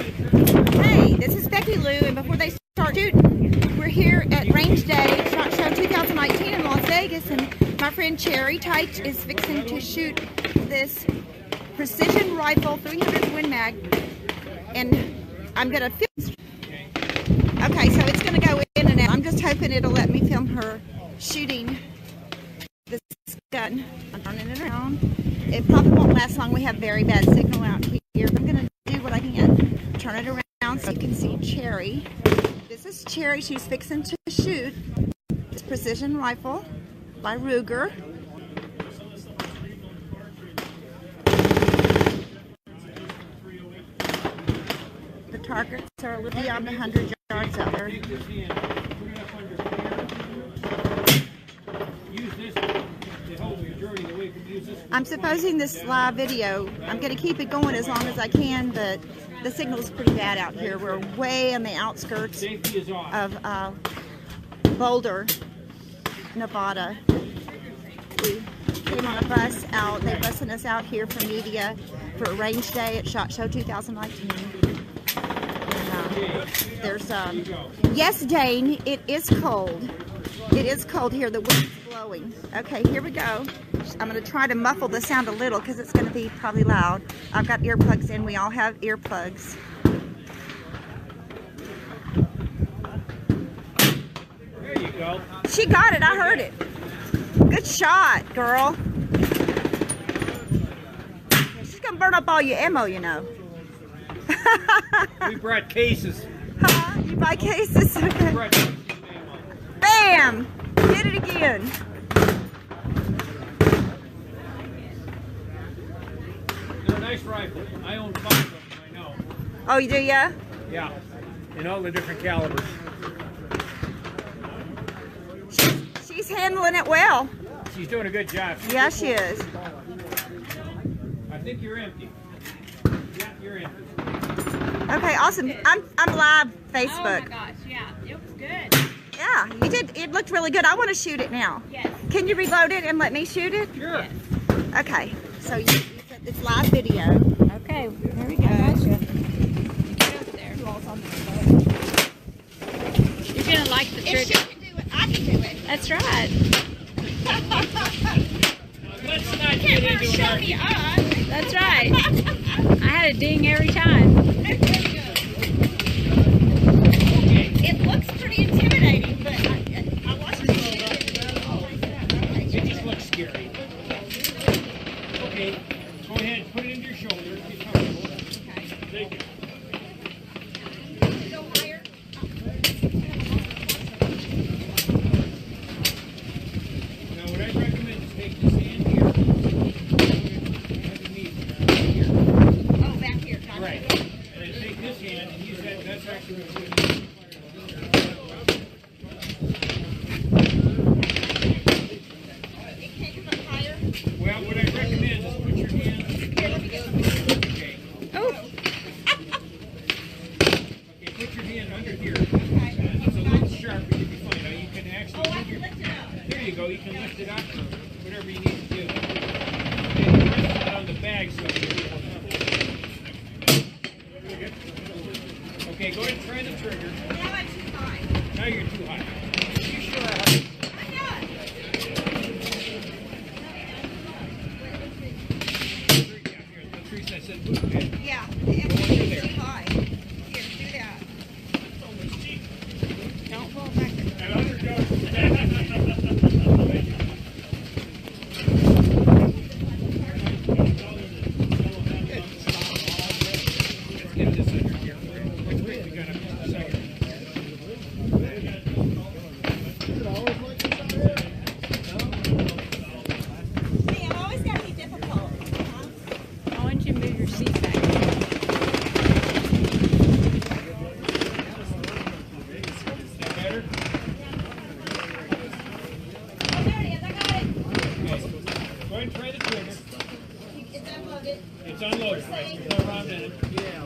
Hey, this is Becky Lou, and before they start shooting, we're here at Range Day SHOT Show 2019 in Las Vegas, and my friend Cherry Tite is fixing to shoot this precision rifle 300 Win Mag, and I'm gonna film. Okay, so it's gonna go in and out. I'm just hoping it'll let me film her shooting this gun. I'm turning it around. It probably won't last long. We have very bad signal out here. I'm gonna do what I can. Turn it around so you can see Cherry. This is Cherry. She's fixing to shoot this precision rifle by Ruger. The targets are a little beyond 100 yards out there. I'm supposing this live video, I'm going to keep it going as long as I can, but the signal is pretty bad out here. We're way on the outskirts of Boulder, Nevada. We came on a bus out. They're busing us out here for media for Range Day at SHOT Show 2019. And, there's yes, Dane, it is cold. It is cold here. The wind's blowing. Okay, here we go. I'm going to try to muffle the sound a little because it's going to be probably loud. I've got earplugs in. We all have earplugs. There you go. She got it. I heard it. Good shot, girl. She's going to burn up all your ammo, you know. We brought cases. Huh? You buy cases? Okay. Bam! Did it again. They're a nice rifle. I own 5 of them, I know. Oh, you do, yeah? Yeah, in all the different calibers. She's handling it well. She's doing a good job. Yeah, she is. I think you're empty. Yeah, you're empty. Okay, awesome. I'm live Facebook. Oh my gosh, yeah, it was good. Yeah, you did. It looked really good. I want to shoot it now. Yes. Can you reload it and let me shoot it? Sure. Yes. Okay. So you said it's live video. Okay, here we go. Get up there. You're gonna like the If she trigger. can do it, I can do it. That's right. Let's not get into an argument. That's right. I had a ding every time. It looks pretty intimidating, but I watched it. It just looks scary. Okay, go ahead and put it into your shoulder. Get comfortable. Okay. Take it. Go higher. Now, what I recommend is take this hand here. Underneath here. Oh, back here. Gotcha. Right. And then take this hand and use that. That's actually what it's going to do. Well, what I recommend is put your hand. Okay. Oh, Okay, put your hand under here. It's a little sharp, but you'll be fine. Now you can actually move your. There you go. You can lift it up or whatever you need to do. Okay, rest it on the bag so okay, go ahead and try the trigger. Now I'm too high. Now you're too high. You sure are. Yeah, it's too high. Here, do that. Don't fall back. Get this under here. Let's wait, we got a second. See, I've always got to be difficult. I want you to move your seat back. Is that better? Oh, there it is. I got it. Okay. Go ahead and try the trigger. It's unloaded. It's unloaded, right? There's no round in it. Yeah,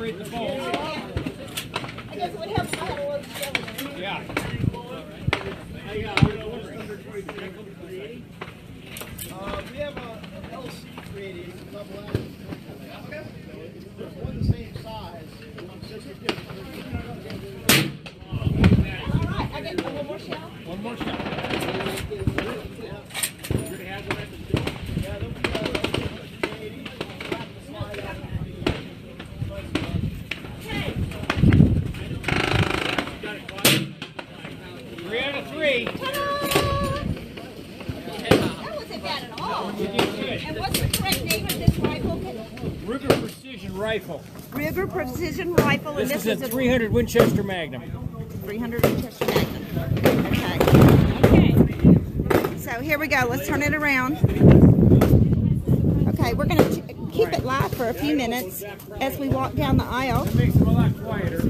separate the bolts. I guess it would help if I had a little cylinder. Yeah. We have a LC creating level out. There's one the same size. All right, I get one more shell. One more shot. Three out of three. That wasn't bad at all. You did good. And what's the correct name of this rifle? Ruger Precision Rifle. Ruger Precision Rifle, and This is a 300 Winchester Magnum. 300 Winchester Magnum. Okay. So here we go. Let's turn it around. Okay, we're going to keep it live for a few minutes as we walk down the aisle. It makes it a lot quieter.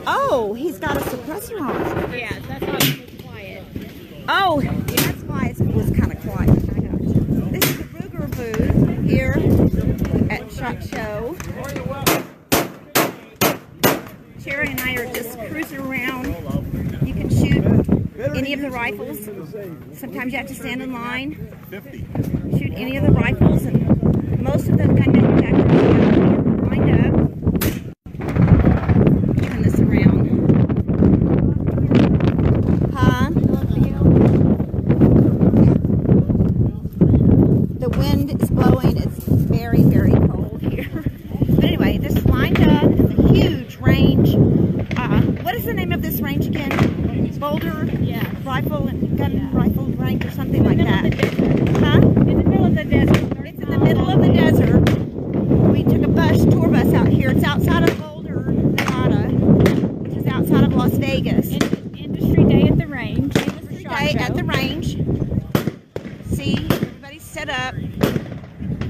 Oh, he's got a suppressor on. Yeah, that's why it's quiet. Oh, that's why it was kind of quiet. I got you. This is the Ruger booth here at SHOT Show. Sherry and I are just cruising around. You can shoot any of the rifles. Sometimes you have to stand in line. Shoot any of the rifles, and most of the gun manufacturers are lined up. Turn this around. Huh? The wind is blowing. It's very, very cold here. But anyway, this is lined up. It's a huge range. What is the name of this range again? Boulder Rifle and Gun Rifle Range or something like that. Huh? In the middle of the desert. It's in the middle of the desert. We took a tour bus out here. It's outside of Boulder, Nevada, which is outside of Las Vegas. Industry day at the range. Industry day at the range. See, everybody's set up.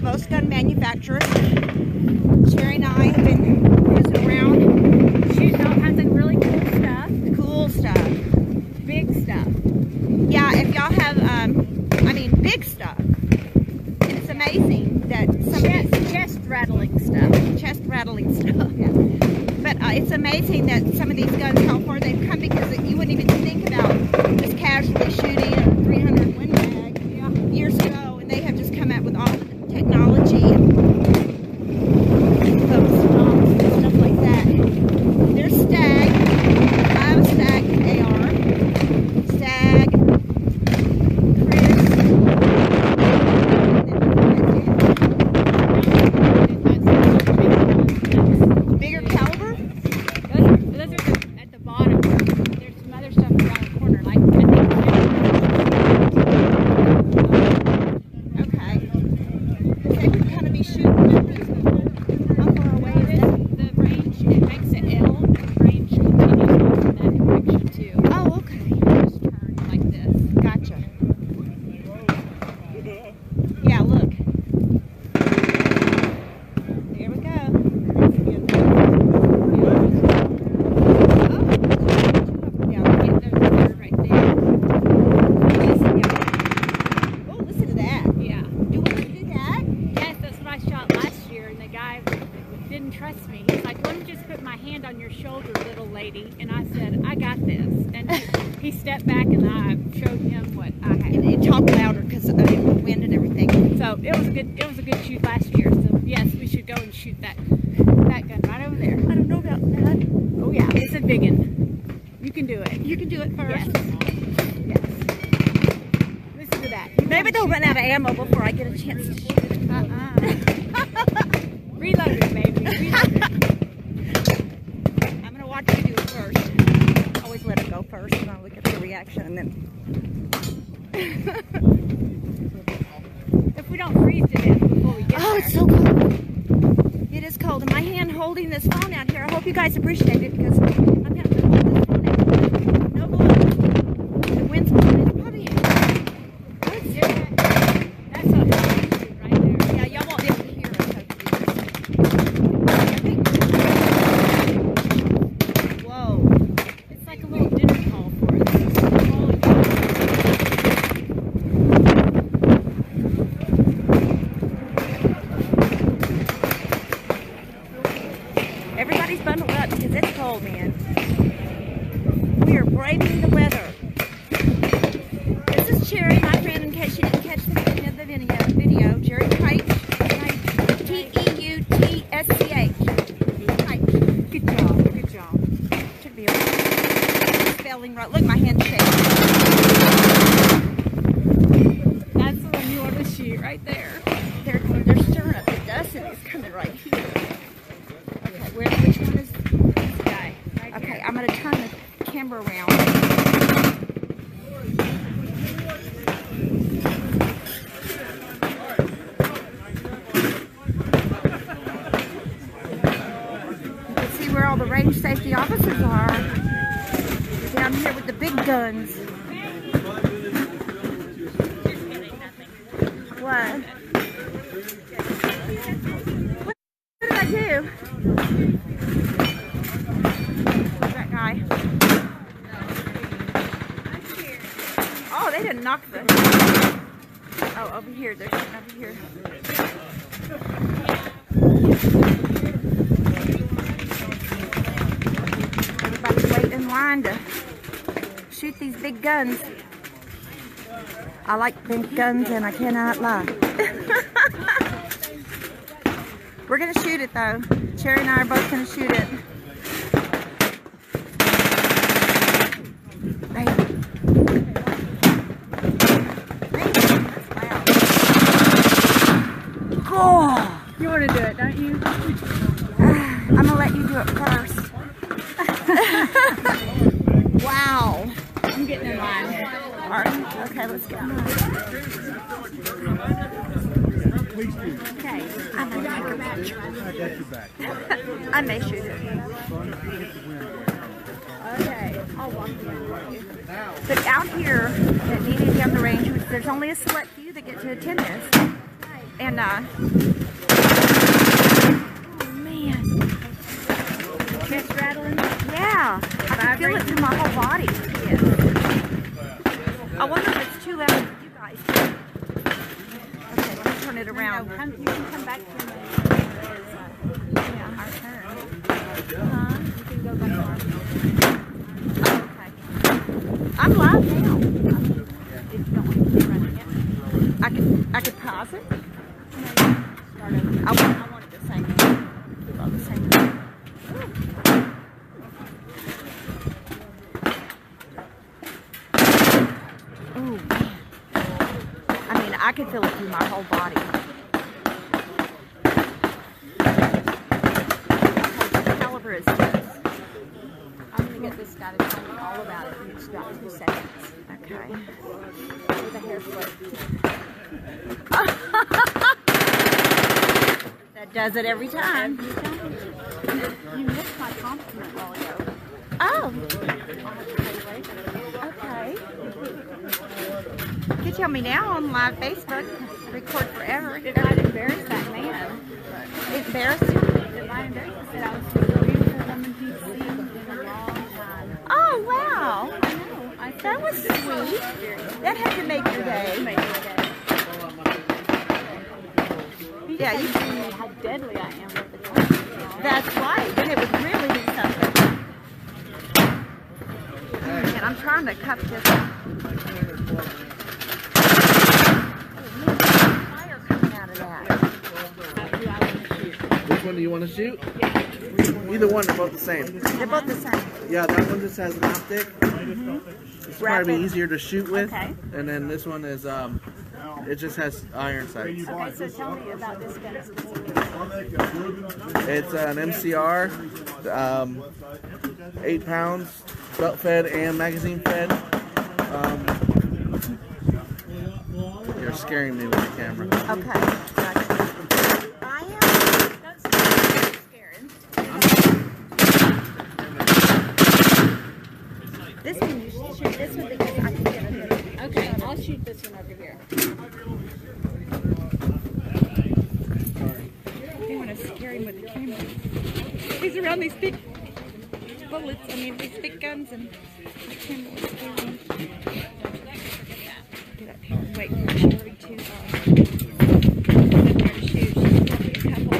Most gun manufacturers. Sherry and I have been cruising around, Shooting all kinds of really cool stuff. cool stuff. Big stuff. Yeah, if y'all have, big stuff. And it's amazing that some of these Chest rattling stuff. chest rattling stuff. Yeah. But it's amazing that some of these guns, how far they've come, because you wouldn't even think about just casually shooting a 300 Win Mag years ago, and they have just come out with all the technology and those stops and stuff like that. There's Stag. I have a Stag AR. Stag. Bigger caliber? Those are at the bottom. There's some other stuff around the corner, like I think. Okay. They would kind of be shooting. How far away is that? The range, it makes an L. The range continues in that direction too. Oh, okay. Just turn like this. Gotcha. Yeah, look. There we go. Right there. Oh, listen to that. Yeah. Do we do that? Yes, that's what I shot last year, and the guy didn't trust me. He's like, "Let me just put my hand on your shoulder, little lady." And I said, "I got this." And he stepped back, and I showed him what I had. And talk louder because of the wind and everything. So it was a good shoot last year. So yes, we should go and shoot that gun right over there. I don't know about that. Oh yeah, it's a big one. You can do it. You can do it first. Yes. Listen to that. You Maybe they'll run out of ammo before I get a chance to shoot. Reload it, baby. Reload it. I'm going to watch you do it first. Always let it go first and I'll look at the reaction and then... If we don't freeze to death before we get Oh, there. it's so cold. It is cold. And my hand holding this phone out here, I hope you guys appreciate it because I'm having to hold this phone out. No balloon. The wind's blowing. It'll probably... That's a hell shoot right there. Yeah, y'all won't be able to hear us. Hopefully. Whoa. It's like a little dinner call for us. It's all of you. because it's cold, man. We are braving the weather. This is Cherry, my friend, in case you didn't catch the beginning of the video. Cherry Teich, T-E-U-T-S-C-H. Teich. Good job. Good job. Should be okay. Spelling right. Look, my hand's shaking. That's the one you want to shoot right there. They're stirring up the dust and it's coming right here. Okay, which one is This guy. Right okay, here. I'm gonna turn the camera around. You can see where all the range safety officers are. Down here with the big guns. What? What did I do? That guy. Oh, they didn't knock the. Oh, over here. They're sitting over here. Everybody's waiting in line to shoot these big guns. I like big guns and I cannot lie. We're going to shoot it though. Cherry and I are both going to shoot it. Oh, You want to do it, don't you? I'm going to let you do it first. Wow. I'm getting in line. All right. Okay, let's get mine. Okay. I'm going to take her back. I may shoot it. Okay. I'll walk around with you. But out here at Needed Down the Range, there's only a select few that get to attend this. And, oh man. Chest rattling? Yeah. I can feel it through my whole body. Yes. I wonder if it's too loud for you guys. Okay, let me turn it around. No, you can come back to me. Yeah, our turn. You can go back to our Oh, okay. I'm live now. It's going. It's running it. I could pause it. Start over. I want it the same. Keep all the same. Oh man. I mean, I could feel it through my whole body. Okay, what caliber is this? I'm going to get this guy to tell me all about it. It's got 2 seconds. Okay. With a hair flip. That does it every time. You missed my compliment a while ago. Oh. I'll have to tell you later. Okay. You can tell me now on live Facebook. Record forever. It might embarrass that man. Embarrassing. It might embarrass him. Said I was the beautiful woman he'd seen in a long time. Oh, wow. I know. That was sweet. That had to make your day. Yeah, you told me how deadly I am with the tongue. That's right. And it would really be something. And I'm trying to cup this. Fire coming out of that. Which one do you want to shoot? Either one, they're both the same. They're both the same. Yeah, that one just has an optic. It's probably Rapid. easier to shoot with. Okay. And then this one is, it just has iron sights. Okay, so tell me about this gun specifically. It's an MCR, 8 pounds, belt fed and magazine fed. You're scaring me with the camera. Okay. Gotcha. I am. Don't scare me. This one you should shoot this one because I can get it. Okay, I'll shoot this one over here. You want to scare him with the camera. He's around these big bullets. I mean, these big guns, and the camera will scare him. Get up here. Wait for Sherry to shoot. She's probably a couple.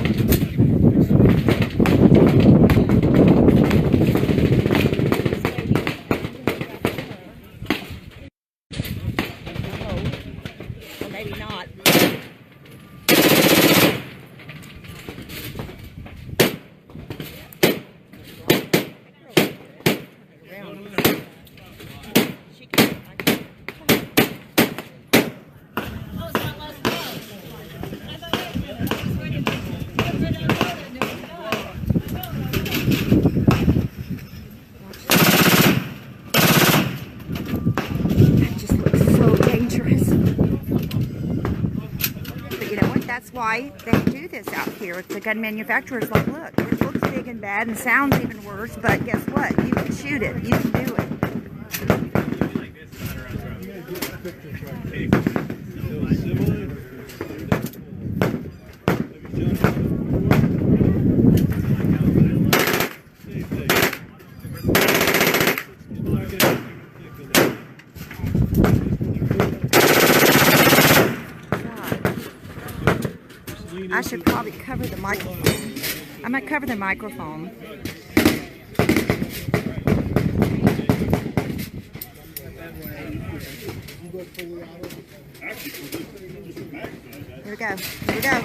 That just looks so dangerous. But you know what? That's why they do this out here. The gun manufacturer's like, look, it looks big and bad and sounds even worse, but guess what? You can shoot it. You can do it. I should probably cover the microphone. I might cover the microphone. Here we go. Here we go.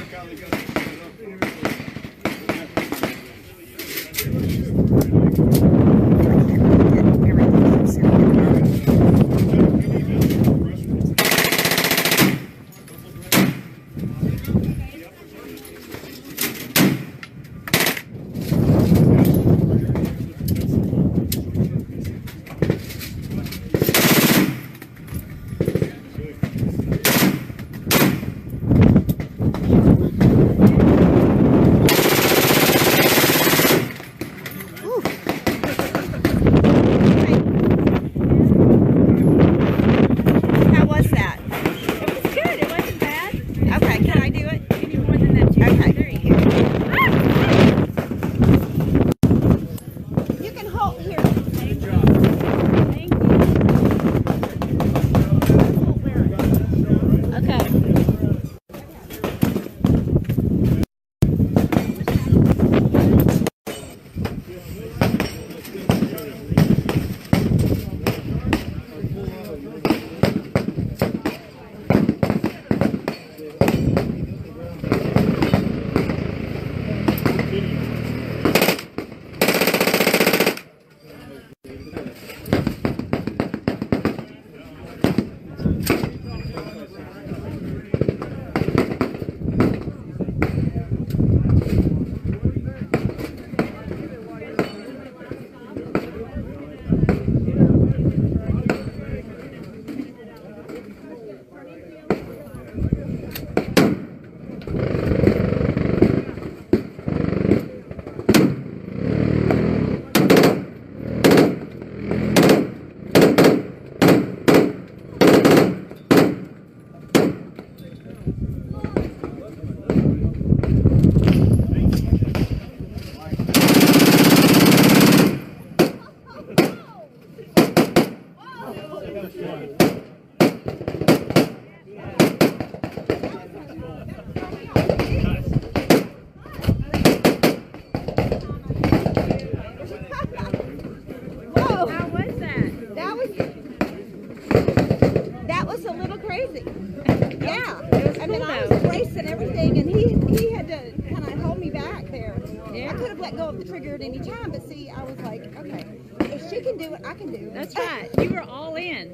Trigger at any time, but see, I was like, okay, if she can do it, I can do it. That's right. You were all in.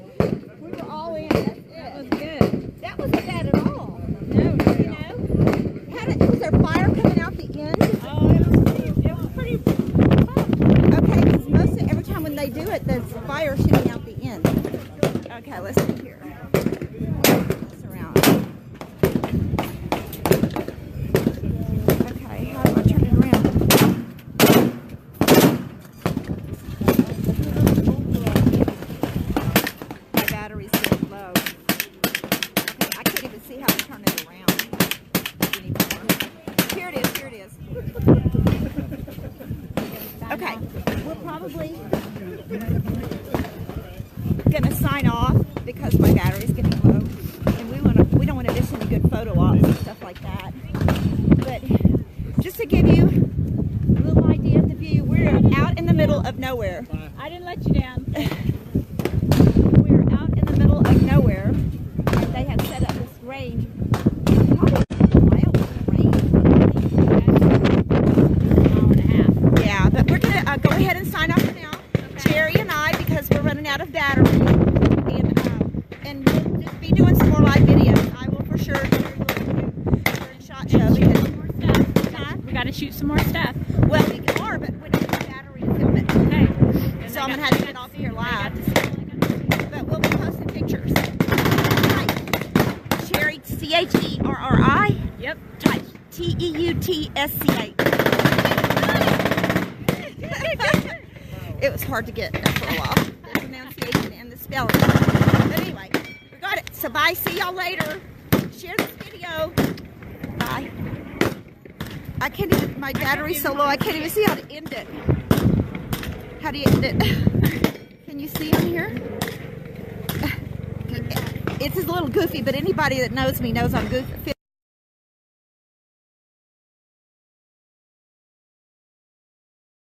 We were all in. That's it. That was good. That wasn't bad at all. No, not at all. Was there fire coming out the end? Oh, it was pretty fun. Okay, because mostly every time when they do it, there's fire shooting out the end. Okay, let's see here. This around. Okay, how do I turn it around? My battery's getting low. Okay, I can't even see how to turn it around anymore. Here it is, here it is. Okay, we're probably gonna sign off because my battery's getting low, and we don't want to miss any good photo ops and stuff like that. But just to give you a little idea of the view, we're out in the middle of nowhere. I didn't let you down. We're out in the middle of nowhere, and they had set up this range. Probably a mile of range. Yeah, but we're gonna go ahead and sign off for now. Cherry and I, because we're running out of battery, and we'll just be doing some more live videos. I will for sure do a shot show because We got to shoot some more stuff. Well, we are, but we don't have battery to film it. Okay. So I'm gonna have to get off here live. But we'll be posting pictures. Type Cherry, Cherri. Yep. Type Teutsch. It was hard to get for a while. The pronunciation and the spelling. But anyway, we got it. So bye. See y'all later. Share this video. Bye. I can't even, my battery's so low, I can't even see how to end it. How do you end it? Can you see on here? It's a little goofy, but anybody that knows me knows I'm goofy.